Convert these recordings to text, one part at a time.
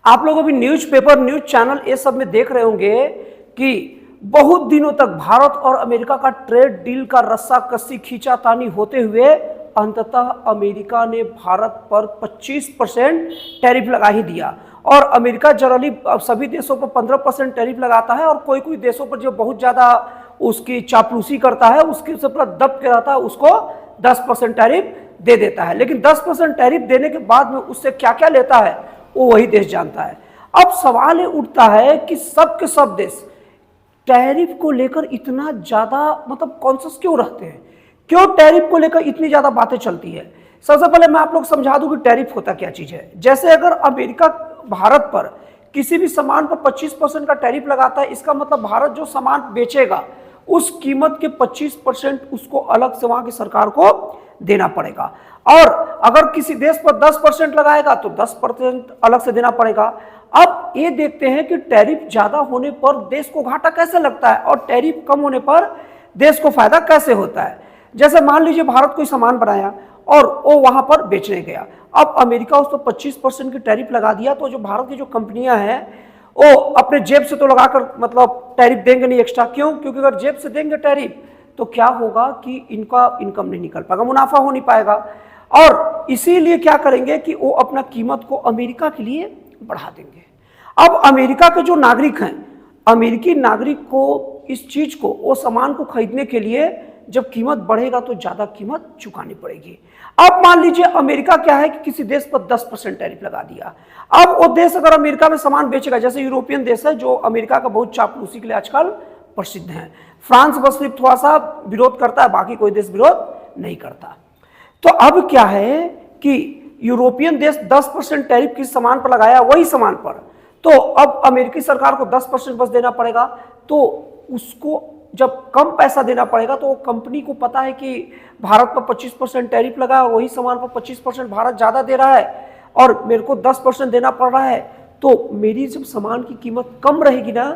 आप लोग अभी न्यूज़पेपर, न्यूज चैनल ये सब में देख रहे होंगे कि बहुत दिनों तक भारत और अमेरिका का ट्रेड डील का रस्सा कस्सी खींचातानी होते हुए अंततः अमेरिका ने भारत पर 25% टैरिफ लगा ही दिया। और अमेरिका जनरली सभी देशों पर 15% टैरिफ लगाता है और कोई कोई देशों पर जो बहुत ज़्यादा उसकी चापलूसी करता है, उसके से पूरा दब के रहता है, उसको 10% टैरिफ दे देता है। लेकिन 10% टैरिफ देने के बाद में उससे क्या क्या लेता है वो वही देश जानता है। अब सवाल ये उठता है कि सब के सब देश टैरिफ को लेकर इतना ज़्यादा कॉन्शियस क्यों रहते हैं, क्यों टैरिफ को लेकर इतनी ज़्यादा बातें चलती है। सबसे पहले मैं आप लोग समझा दूं कि टैरिफ होता क्या चीज़ है। जैसे अगर अमेरिका भारत पर किसी भी सामान पर 25% का टैरिफ लगाता है, इसका मतलब भारत जो सामान बेचेगा उस कीमत के 25% उसको अलग से वहां की सरकार को देना पड़ेगा। और अगर किसी देश पर 10% लगाएगा तो 10% अलग से देना पड़ेगा। अब ये देखते हैं कि टैरिफ ज्यादा होने पर देश को घाटा कैसे लगता है और टैरिफ कम होने पर देश को फायदा कैसे होता है। जैसे मान लीजिए भारत कोई सामान बनाया और वो वहां पर बेचने गया, अब अमेरिका उस पर 25% की टैरिफ लगा दिया, तो जो भारत की जो कंपनियां हैं वो अपने जेब से तो लगाकर टैरिफ देंगे नहीं एक्स्ट्रा। क्यों? क्योंकि अगर जेब से देंगे टैरिफ तो क्या होगा कि इनका इनकम नहीं निकल पाएगा, मुनाफा हो नहीं पाएगा। और इसीलिए क्या करेंगे कि वो अपना कीमत को अमेरिका के लिए बढ़ा देंगे। अब अमेरिका के जो नागरिक हैं, अमेरिकी नागरिक को इस चीज को, वो सामान को खरीदने के लिए जब कीमत बढ़ेगा तो ज्यादा कीमत चुकानी पड़ेगी। अब मान लीजिए अमेरिका क्या है कि किसी देश पर 10% टैरिफ लगा दिया। अब वो देश अगर अमेरिका में सामान बेचेगा, जैसे यूरोपियन देश है जो अमेरिका का बहुत चापलूसी के लिए आजकल प्रसिद्ध है, फ्रांस बस सिर्फ थोड़ा सा विरोध करता है, बाकी कोई देश विरोध नहीं करता। तो अब क्या है कि यूरोपियन देश 10% टैरिफ किस सामान पर लगाया, वही सामान पर, तो अब अमेरिकी सरकार को 10% बस देना पड़ेगा। तो उसको जब कम पैसा देना पड़ेगा तो कंपनी को पता है कि भारत पर 25% टैरिफ लगा और वही सामान पर 25% भारत ज़्यादा दे रहा है और मेरे को 10% देना पड़ रहा है, तो मेरी जब सामान की कीमत कम रहेगी ना,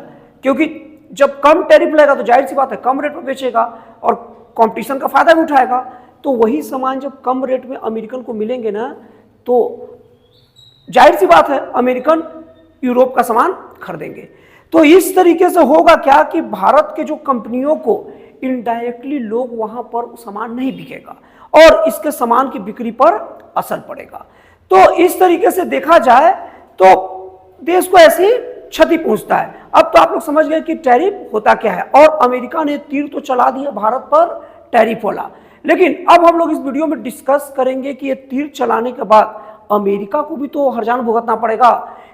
क्योंकि जब कम टैरिफ लगेगा तो जाहिर सी बात है कम रेट पर बेचेगा और कंपटीशन का फायदा भी उठाएगा। तो वही सामान जब कम रेट में अमेरिकन को मिलेंगे ना, तो जाहिर सी बात है अमेरिकन यूरोप का सामान खरीदेंगे। तो इस तरीके से होगा क्या कि भारत के जो कंपनियों को इनडायरेक्टली लोग वहां पर सामान नहीं बिकेगा और इसके सामान की बिक्री पर असर पड़ेगा। तो इस तरीके से देखा जाए तो देश को ऐसी क्षति पहुंचता है। अब तो आप लोग समझ गए कि टैरिफ होता क्या है और अमेरिका ने तीर तो चला दिया भारत पर टैरिफ वाला। लेकिन अब हम लोग इस वीडियो में डिस्कस करेंगे कि ये तीर चलाने के बाद अमेरिका को भी तो हर्जान भुगतना पड़ेगा,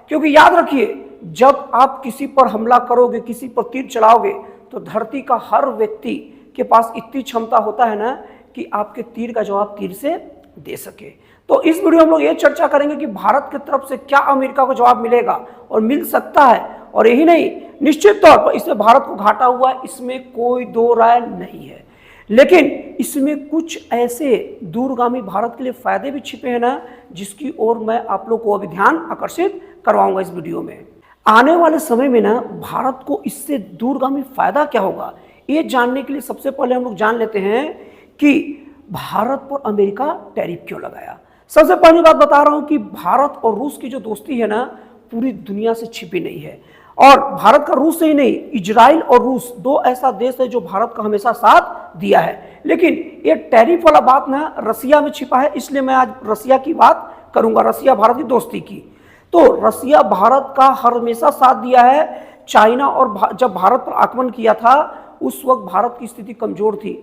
क्योंकि याद रखिए जब आप किसी पर हमला करोगे, किसी पर तीर चलाओगे, तो धरती का हर व्यक्ति के पास इतनी क्षमता होता है ना कि आपके तीर का जवाब तीर से दे सके। तो इस वीडियो में हम लोग ये चर्चा करेंगे कि भारत की तरफ से क्या अमेरिका को जवाब मिलेगा और मिल सकता है, और यही नहीं, निश्चित तौर पर इसमें भारत को घाटा हुआ है, इसमें कोई दो राय नहीं है। लेकिन इसमें कुछ ऐसे दूरगामी भारत के लिए फायदे भी छिपे हैं ना, जिसकी ओर मैं आप लोग को अभी ध्यान आकर्षित करवाऊंगा इस वीडियो में। आने वाले समय में ना भारत को इससे दूरगामी फायदा क्या होगा, ये जानने के लिए सबसे पहले हम लोग जान लेते हैं कि भारत पर अमेरिका टैरिफ क्यों लगाया। सबसे पहली बात बता रहा हूं कि भारत और रूस की जो दोस्ती है ना, पूरी दुनिया से छिपी नहीं है। और भारत का रूस से ही नहीं, इजराइल और रूस दो ऐसा देश है जो भारत का हमेशा साथ दिया है। लेकिन ये टैरिफ वाला बात ना रसिया में छिपा है, इसलिए मैं आज रसिया की बात करूंगा, रसिया भारत की दोस्ती की। तो रसिया भारत का हमेशा साथ दिया है। चाइना और जब भारत पर आक्रमण किया था उस वक्त भारत की स्थिति कमजोर थी,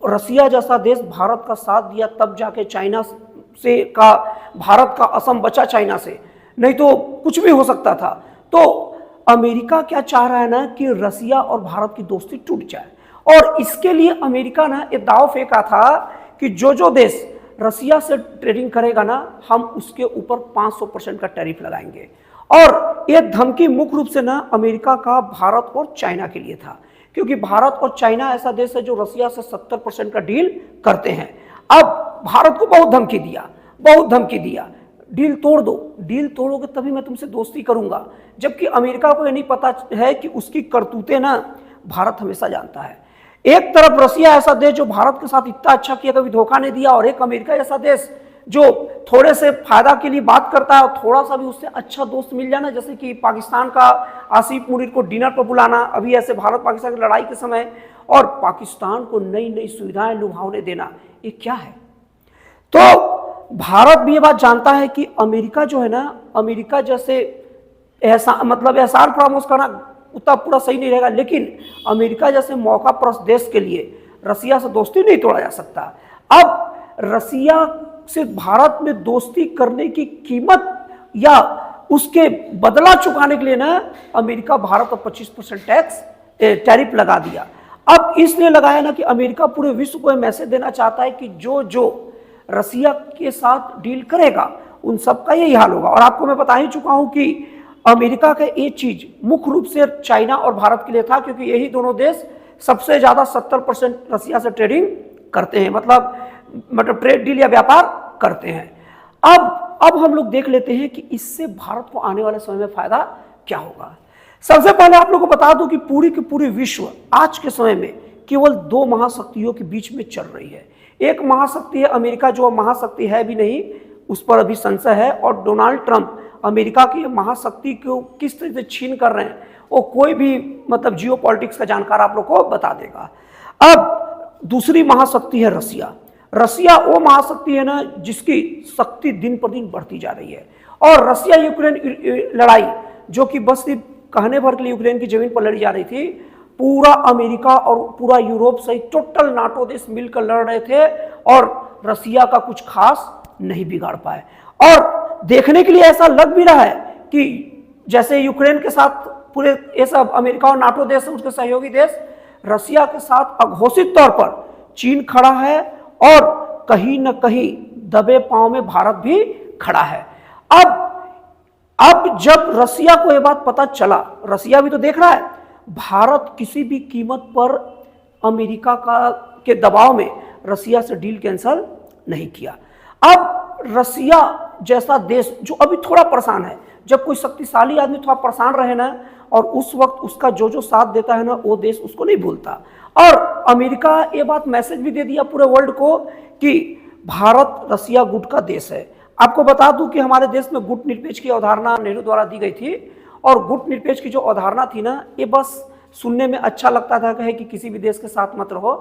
रसिया जैसा देश भारत का साथ दिया, तब जाके चाइना से का भारत का असम बचा चाइना से, नहीं तो कुछ भी हो सकता था। तो अमेरिका क्या चाह रहा है ना कि रसिया और भारत की दोस्ती टूट जाए, और इसके लिए अमेरिका ना ये दाव फेंका था कि जो देश रसिया से ट्रेडिंग करेगा ना, हम उसके ऊपर 500% का टैरिफ लगाएंगे। और ये धमकी मुख्य रूप से ना अमेरिका का भारत और चाइना के लिए था, क्योंकि भारत और चाइना ऐसा देश है जो रसिया से 70% का डील करते हैं। अब भारत को बहुत धमकी दिया, डील तोड़ दो, डील तोड़ोगे तभी मैं तुमसे दोस्ती करूंगा। जबकि अमेरिका को ये नहीं पता है कि उसकी करतूतें ना भारत हमेशा जानता है। एक तरफ रसिया ऐसा देश जो भारत के साथ इतना अच्छा किया, कभी धोखा नहीं दिया, और एक अमेरिका ऐसा देश जो थोड़े से फायदा के लिए बात करता है और थोड़ा सा भी उससे अच्छा दोस्त मिल जाना, जैसे कि पाकिस्तान का आसिफ मुनीर को डिनर पर बुलाना अभी ऐसे भारत पाकिस्तान की लड़ाई के समय, और पाकिस्तान को नई नई सुविधाएं लुभावने देना, ये क्या है? तो भारत भी ये बात जानता है कि अमेरिका जो है ना, अमेरिका जैसे एहसान फरामोश करना उतना पूरा सही नहीं रहेगा, लेकिन अमेरिका जैसे मौका परस्त देश के लिए रसिया से दोस्ती नहीं तोड़ा जा सकता। अब रसिया से भारत में दोस्ती करने की कीमत या उसके बदला चुकाने के लिए ना अमेरिका भारत पर 25% टैक्स टैरिफ लगा दिया। अब इसलिए लगाया ना कि अमेरिका पूरे विश्व को मैसेज देना चाहता है कि जो जो रसिया के साथ डील करेगा उन सबका यही हाल होगा। और आपको मैं बता ही चुका हूं कि अमेरिका का ये चीज मुख्य रूप से चाइना और भारत के लिए था, क्योंकि यही दोनों देश सबसे ज्यादा 70% रसिया से ट्रेडिंग करते हैं, मतलब ट्रेड डील या व्यापार करते हैं। अब हम लोग देख लेते हैं कि इससे भारत को आने वाले समय में फायदा क्या होगा। सबसे पहले आप लोगों को बता दूं कि पूरी की पूरी विश्व आज के समय में केवल दो महाशक्तियों के बीच में चल रही है। एक महाशक्ति है अमेरिका, जो महाशक्ति है भी नहीं, उस पर अभी संशय है, और डोनाल्ड ट्रंप अमेरिका की महाशक्ति को किस तरह से छीन कर रहे हैं वो कोई भी मतलब जियो पॉलिटिक्स का जानकार आप लोग को बता देगा। अब दूसरी महाशक्ति है रसिया। रसिया वो महाशक्ति है ना जिसकी शक्ति दिन पर दिन बढ़ती जा रही है, और रसिया यूक्रेन लड़ाई जो कि बस सिर्फ कहने भर के लिए यूक्रेन की जमीन पर लड़ी जा रही थी, पूरा अमेरिका और पूरा यूरोप सहित टोटल नाटो देश मिलकर लड़ रहे थे, और रसिया का कुछ खास नहीं बिगाड़ पाए। और देखने के लिए ऐसा लग भी रहा है कि जैसे यूक्रेन के साथ पूरे ये सब अमेरिका और नाटो देश उसके सहयोगी देश, रसिया के साथ अघोषित तौर पर चीन खड़ा है, और कहीं न कहीं दबे पांव में भारत भी खड़ा है। अब जब रसिया को यह बात पता चला, रसिया भी तो देख रहा है, भारत किसी भी कीमत पर अमेरिका के दबाव में रसिया से डील कैंसिल नहीं किया। अब रसिया जैसा देश जो अभी थोड़ा परेशान है, जब कोई शक्तिशाली आदमी थोड़ा परेशान रहे ना, और उस वक्त उसका जो जो साथ देता है ना, वो देश उसको नहीं भूलता। और अमेरिका ये बात मैसेज भी दे दिया पूरे वर्ल्ड को कि भारत रसिया गुट का देश है। आपको बता दूं कि हमारे देश में गुट निरपेक्ष की अवधारणा नेहरू द्वारा दी गई थी, और गुट निरपेक्ष की जो अवधारणा थी ना, ये बस सुनने में अच्छा लगता था कि किसी भी देश के साथ मत रहो,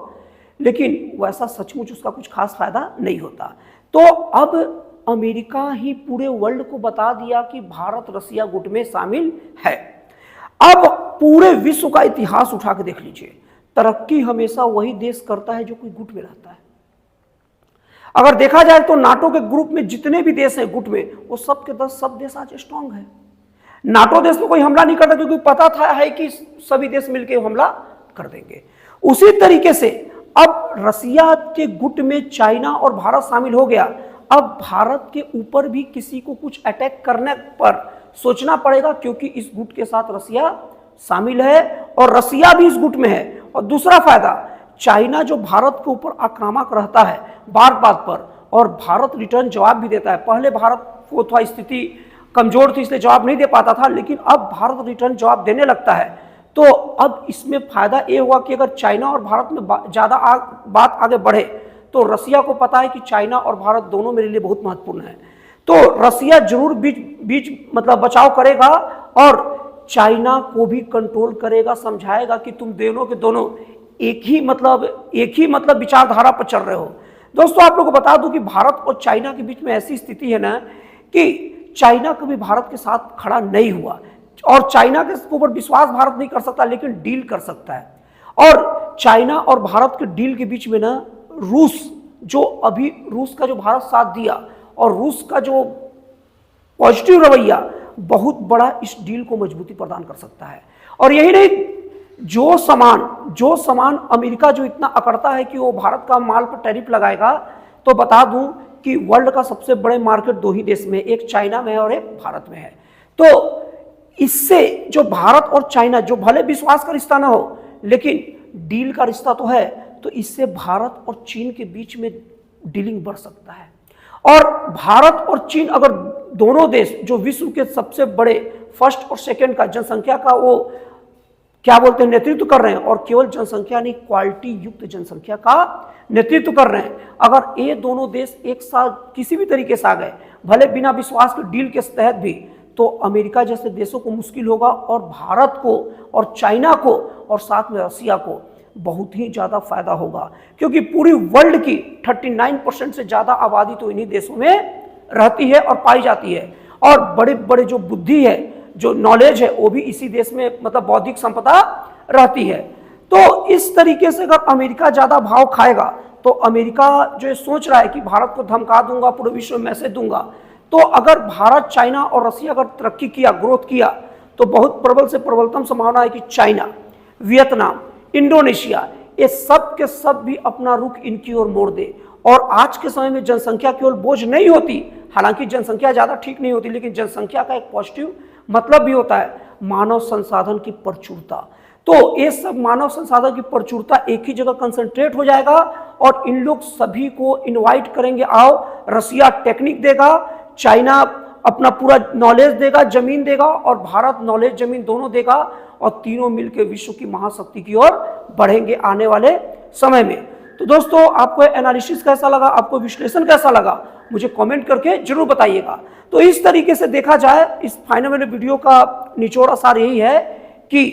लेकिन वैसा सचमुच उसका कुछ खास फायदा नहीं होता। तो अब अमेरिका ही पूरे वर्ल्ड को बता दिया कि भारत रसिया गुट में शामिल है। अब पूरे विश्व का इतिहास उठा के देख लीजिए, तरक्की हमेशा वही देश करता है जो कोई गुट में रहता है। अगर देखा जाए तो नाटो के ग्रुप में जितने भी देश हैं गुट में, वो सब के 10 सब देश आज स्ट्रांग है। नाटो देश में कोई हमला नहीं करता क्योंकि पता था है कि सभी देश मिलकर हमला कर देंगे। उसी तरीके से अब रसिया के गुट में चाइना और भारत शामिल हो गया। अब भारत के ऊपर भी किसी को कुछ अटैक करने पर सोचना पड़ेगा, क्योंकि इस गुट के साथ रसिया शामिल है और रसिया भी इस गुट में है। और दूसरा फायदा, चाइना जो भारत के ऊपर आक्रामक रहता है बात बात पर, और भारत रिटर्न जवाब भी देता है। पहले भारत को थोड़ा स्थिति कमजोर थी इसलिए जवाब नहीं दे पाता था, लेकिन अब भारत रिटर्न जवाब देने लगता है। तो अब इसमें फायदा ये हुआ कि अगर चाइना और भारत में ज़्यादा बात आगे बढ़े तो रसिया को पता है कि चाइना और भारत दोनों मेरे लिए बहुत महत्वपूर्ण है, तो रसिया जरूर बीच मतलब बचाव करेगा और चाइना को भी कंट्रोल करेगा, समझाएगा कि तुम दोनों के दोनों एक ही मतलब विचारधारा पर चल रहे हो। दोस्तों आप लोगों को बता दूं कि भारत और चाइना के बीच में ऐसी स्थिति है ना कि चाइना कभी भारत के साथ खड़ा नहीं हुआ, और चाइना के ऊपर विश्वास भारत नहीं कर सकता, लेकिन डील कर सकता है। और चाइना और भारत के डील के बीच में ना रूस का जो भारत साथ दिया और रूस का जो पॉजिटिव रवैया बहुत बड़ा इस डील को मजबूती प्रदान कर सकता है। और यही नहीं, जो सामान अमेरिका जो इतना अकड़ता है कि वो भारत का माल पर टैरिफ लगाएगा, तो बता दूं कि वर्ल्ड का सबसे बड़े मार्केट दो ही देश में, एक चाइना में है और एक भारत में है। तो इससे जो भारत और चाइना, जो भले विश्वास का रिश्ता ना हो लेकिन डील का रिश्ता तो है, तो इससे भारत और चीन के बीच में डीलिंग बढ़ सकता है। और भारत और चीन अगर दोनों देश जो विश्व के सबसे बड़े फर्स्ट और सेकंड का जनसंख्या का वो क्या बोलते हैं, नेतृत्व कर रहे हैं, और केवल जनसंख्या नहीं, क्वालिटी युक्त जनसंख्या का नेतृत्व कर रहे हैं। अगर ये दोनों देश एक साथ किसी भी तरीके से आ गए, भले बिना विश्वास के डील के तहत भी, तो अमेरिका जैसे देशों को मुश्किल होगा, और भारत को और चाइना को और साथ में रसिया को बहुत ही ज़्यादा फायदा होगा, क्योंकि पूरी वर्ल्ड की 39% से ज़्यादा आबादी तो इन्हीं देशों में रहती है और पाई जाती है, और बड़े बड़े जो बुद्धि है, जो नॉलेज है, वो भी इसी देश में, मतलब बौद्धिक संपदा रहती है। तो इस तरीके से अगर अमेरिका ज़्यादा भाव खाएगा, तो अमेरिका जो सोच रहा है कि भारत को धमका दूंगा, पूरे विश्व में मैसेज दूंगा, तो अगर भारत, चाइना और रसिया अगर तरक्की किया, ग्रोथ किया, तो बहुत प्रबल से प्रबलतम संभावना है कि चाइना, वियतनाम, इंडोनेशिया, ये सब के सब भी अपना रुख इनकी ओर मोड़ दे। और आज के समय में जनसंख्या केवल बोझ नहीं होती, हालांकि जनसंख्या ज़्यादा ठीक नहीं होती, लेकिन जनसंख्या का एक पॉजिटिव मतलब भी होता है मानव संसाधन की प्रचुरता। तो ये सब मानव संसाधन की प्रचुरता एक ही जगह कंसंट्रेट हो जाएगा, और इन लोग सभी को इनवाइट करेंगे, आओ। रसिया टेक्निक देगा, चाइना अपना पूरा नॉलेज देगा, जमीन देगा, और भारत नॉलेज जमीन दोनों देगा, और तीनों मिलकर विश्व की महाशक्ति की ओर बढ़ेंगे आने वाले समय में। तो दोस्तों, आपको एनालिसिस कैसा लगा, आपको विश्लेषण कैसा लगा, मुझे कमेंट करके जरूर बताइएगा। तो इस तरीके से देखा जाए, इस फाइनल वाले वीडियो का निचोड़ सार यही है कि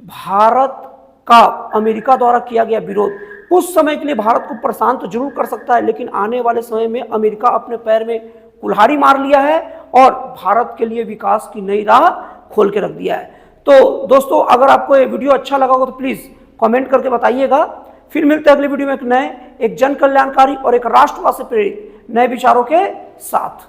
भारत का अमेरिका द्वारा किया गया विरोध कुछ समय के लिए भारत को परेशान तो जरूर कर सकता है, लेकिन आने वाले समय में अमेरिका अपने पैर में कुल्हाड़ी मार लिया है और भारत के लिए विकास की नई राह खोल के रख दिया है। तो दोस्तों, अगर आपको ये वीडियो अच्छा लगा हो तो प्लीज़ कमेंट करके बताइएगा। फिर मिलते हैं अगले वीडियो में एक जन कल्याणकारी और एक राष्ट्रवाद से प्रेरित नए विचारों के साथ।